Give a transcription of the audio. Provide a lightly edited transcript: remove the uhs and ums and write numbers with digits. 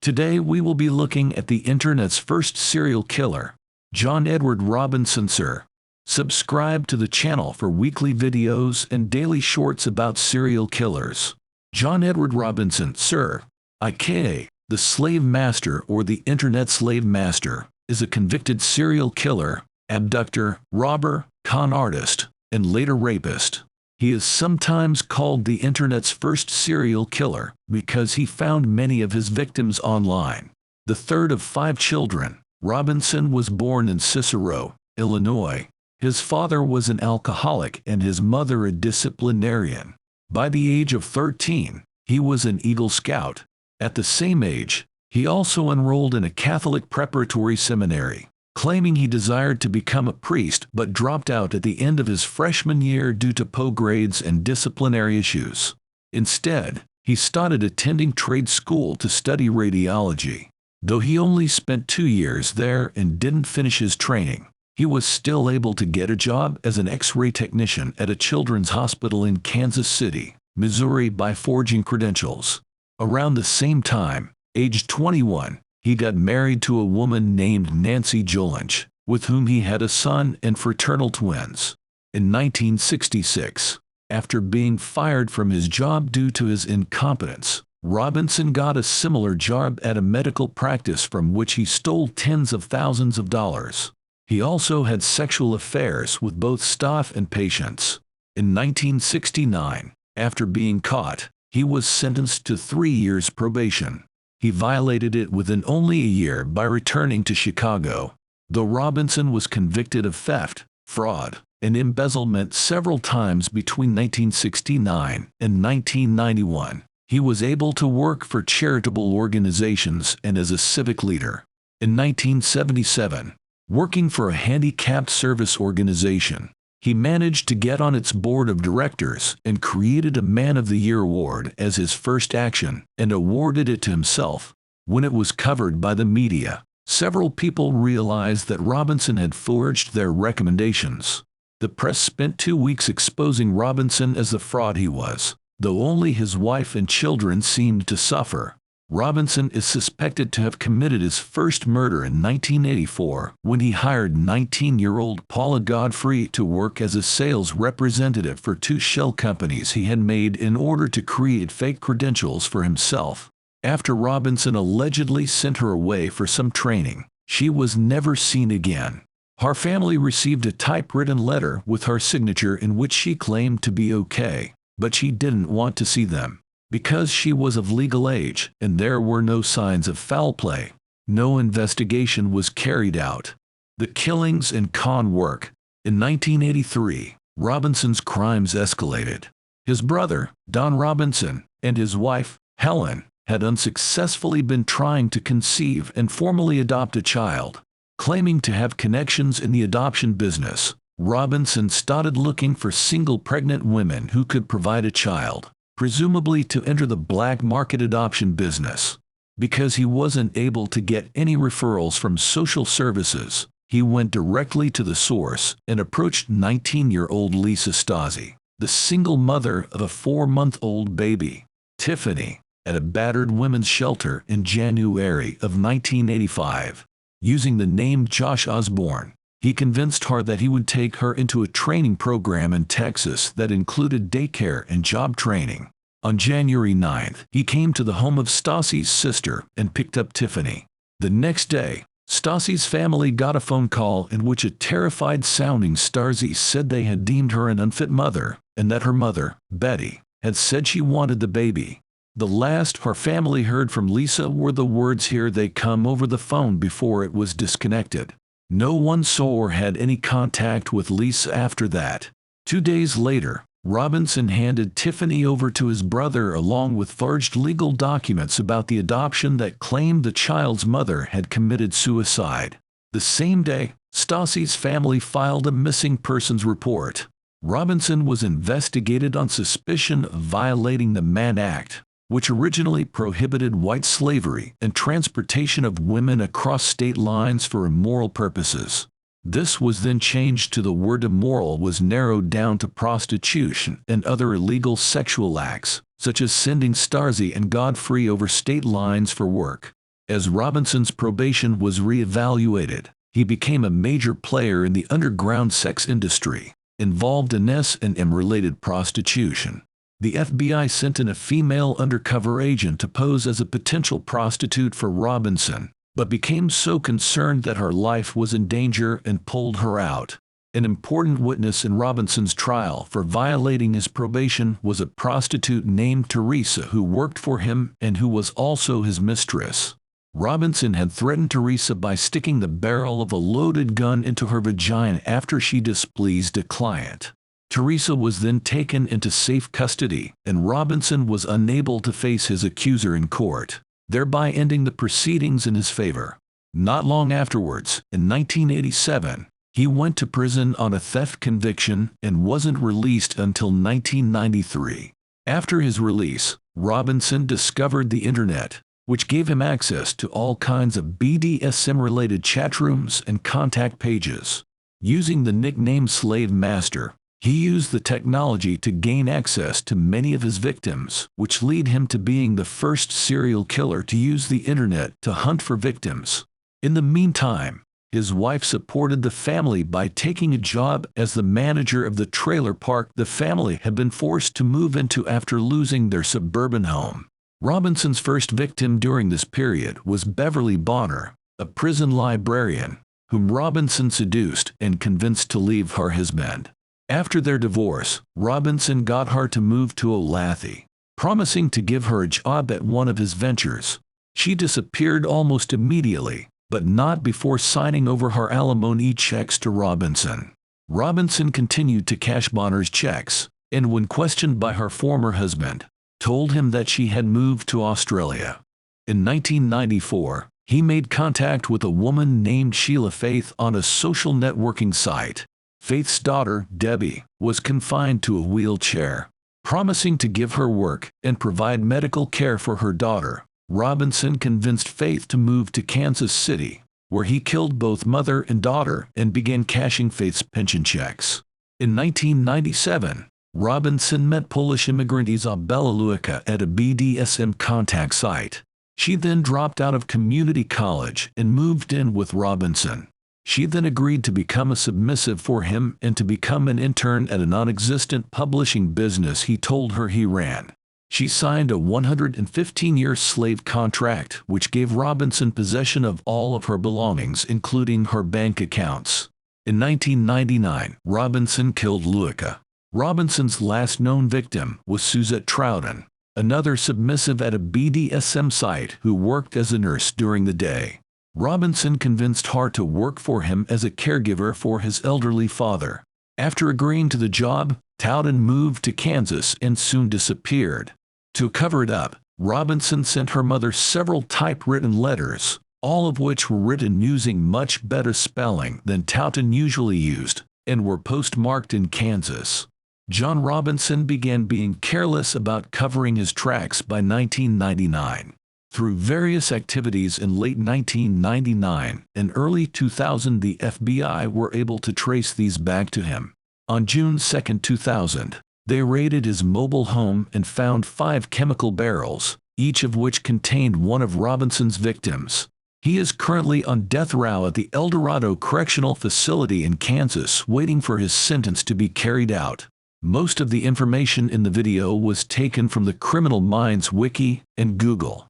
Today we will be looking at the internet's first serial killer, John Edward Robinson, sir. Subscribe to the channel for weekly videos and daily shorts about serial killers. John Edward Robinson, sir, aka the slave master or the internet slave master, is a convicted serial killer, abductor, robber, con artist, and later rapist. He is sometimes called the internet's first serial killer because he found many of his victims online. The third of 5 children, Robinson was born in Cicero, Illinois. His father was an alcoholic and his mother a disciplinarian. By the age of 13, he was an Eagle Scout. At the same age, he also enrolled in a Catholic preparatory seminary, claiming he desired to become a priest but dropped out at the end of his freshman year due to poor grades and disciplinary issues. Instead, he started attending trade school to study radiology. Though he only spent 2 years there and didn't finish his training, he was still able to get a job as an X-ray technician at a children's hospital in Kansas City, Missouri by forging credentials. Around the same time, aged 21, he got married to a woman named Nancy Jolinch, with whom he had a son and fraternal twins. In 1966, after being fired from his job due to his incompetence, Robinson got a similar job at a medical practice from which he stole tens of thousands of dollars. He also had sexual affairs with both staff and patients. In 1969, after being caught, he was sentenced to 3 years probation. He violated it within only a year by returning to Chicago. Though Robinson was convicted of theft, fraud, and embezzlement several times between 1969 and 1991, he was able to work for charitable organizations and as a civic leader. In 1977, working for a handicapped service organization, he managed to get on its board of directors and created a Man of the Year award as his first action and awarded it to himself. When it was covered by the media, several people realized that Robinson had forged their recommendations. The press spent 2 weeks exposing Robinson as the fraud he was, though only his wife and children seemed to suffer. Robinson is suspected to have committed his first murder in 1984 when he hired 19-year-old Paula Godfrey to work as a sales representative for 2 shell companies he had made in order to create fake credentials for himself. After Robinson allegedly sent her away for some training, she was never seen again. Her family received a typewritten letter with her signature in which she claimed to be okay, but she didn't want to see them because she was of legal age and there were no signs of foul play. No investigation was carried out. The killings and con work. In 1983, Robinson's crimes escalated. His brother, Don Robinson, and his wife, Helen, had unsuccessfully been trying to conceive and formally adopt a child. Claiming to have connections in the adoption business, Robinson started looking for single pregnant women who could provide a child, presumably to enter the black market adoption business. Because he wasn't able to get any referrals from social services, he went directly to the source and approached 19-year-old Lisa Stasi, the single mother of a 4-month-old baby, Tiffany, at a battered women's shelter in January of 1985. Using the name Josh Osborne, he convinced her that he would take her into a training program in Texas that included daycare and job training. On January 9th, he came to the home of Stasi's sister and picked up Tiffany. The next day, Stasi's family got a phone call in which a terrified-sounding Stasi said they had deemed her an unfit mother and that her mother, Betty, had said she wanted the baby. The last her family heard from Lisa were the words "here they come" over the phone before it was disconnected. No one saw or had any contact with Lisa after that. 2 days later, Robinson handed Tiffany over to his brother along with forged legal documents about the adoption that claimed the child's mother had committed suicide. The same day, Stasi's family filed a missing persons report. Robinson was investigated on suspicion of violating the Mann Act, which originally prohibited white slavery and transportation of women across state lines for immoral purposes. This was then changed to the word immoral was narrowed down to prostitution and other illegal sexual acts, such as sending Stasi and Godfrey over state lines for work. As Robinson's probation was reevaluated, he became a major player in the underground sex industry, involved in S&M-related prostitution. The FBI sent in a female undercover agent to pose as a potential prostitute for Robinson, but became so concerned that her life was in danger and pulled her out. An important witness in Robinson's trial for violating his probation was a prostitute named Teresa who worked for him and who was also his mistress. Robinson had threatened Teresa by sticking the barrel of a loaded gun into her vagina after she displeased a client. Teresa was then taken into safe custody, and Robinson was unable to face his accuser in court, thereby ending the proceedings in his favor. Not long afterwards, in 1987, he went to prison on a theft conviction and wasn't released until 1993. After his release, Robinson discovered the internet, which gave him access to all kinds of BDSM-related chat rooms and contact pages. Using the nickname Slave Master, he used the technology to gain access to many of his victims, which led him to being the first serial killer to use the internet to hunt for victims. In the meantime, his wife supported the family by taking a job as the manager of the trailer park the family had been forced to move into after losing their suburban home. Robinson's first victim during this period was Beverly Bonner, a prison librarian, whom Robinson seduced and convinced to leave her husband. After their divorce, Robinson got her to move to Olathe, promising to give her a job at one of his ventures. She disappeared almost immediately, but not before signing over her alimony checks to Robinson. Robinson continued to cash Bonner's checks, and when questioned by her former husband, told him that she had moved to Australia. In 1994, he made contact with a woman named Sheila Faith on a social networking site. Faith's daughter, Debbie, was confined to a wheelchair. Promising to give her work and provide medical care for her daughter, Robinson convinced Faith to move to Kansas City, where he killed both mother and daughter and began cashing Faith's pension checks. In 1997, Robinson met Polish immigrant Izabela Luika at a BDSM contact site. She then dropped out of community college and moved in with Robinson. She then agreed to become a submissive for him and to become an intern at a non-existent publishing business he told her he ran. She signed a 115-year slave contract, which gave Robinson possession of all of her belongings, including her bank accounts. In 1999, Robinson killed Luika. Robinson's last known victim was Suzette Troughton, another submissive at a BDSM site who worked as a nurse during the day. Robinson convinced her to work for him as a caregiver for his elderly father. After agreeing to the job, Troughton moved to Kansas and soon disappeared. To cover it up, Robinson sent her mother several typewritten letters, all of which were written using much better spelling than Troughton usually used, and were postmarked in Kansas. John Robinson began being careless about covering his tracks by 1999. Through various activities in late 1999 and early 2000, the FBI were able to trace these back to him. On June 2, 2000, they raided his mobile home and found 5 chemical barrels, each of which contained one of Robinson's victims. He is currently on death row at the El Dorado Correctional Facility in Kansas, waiting for his sentence to be carried out. Most of the information in the video was taken from the Criminal Minds Wiki and Google.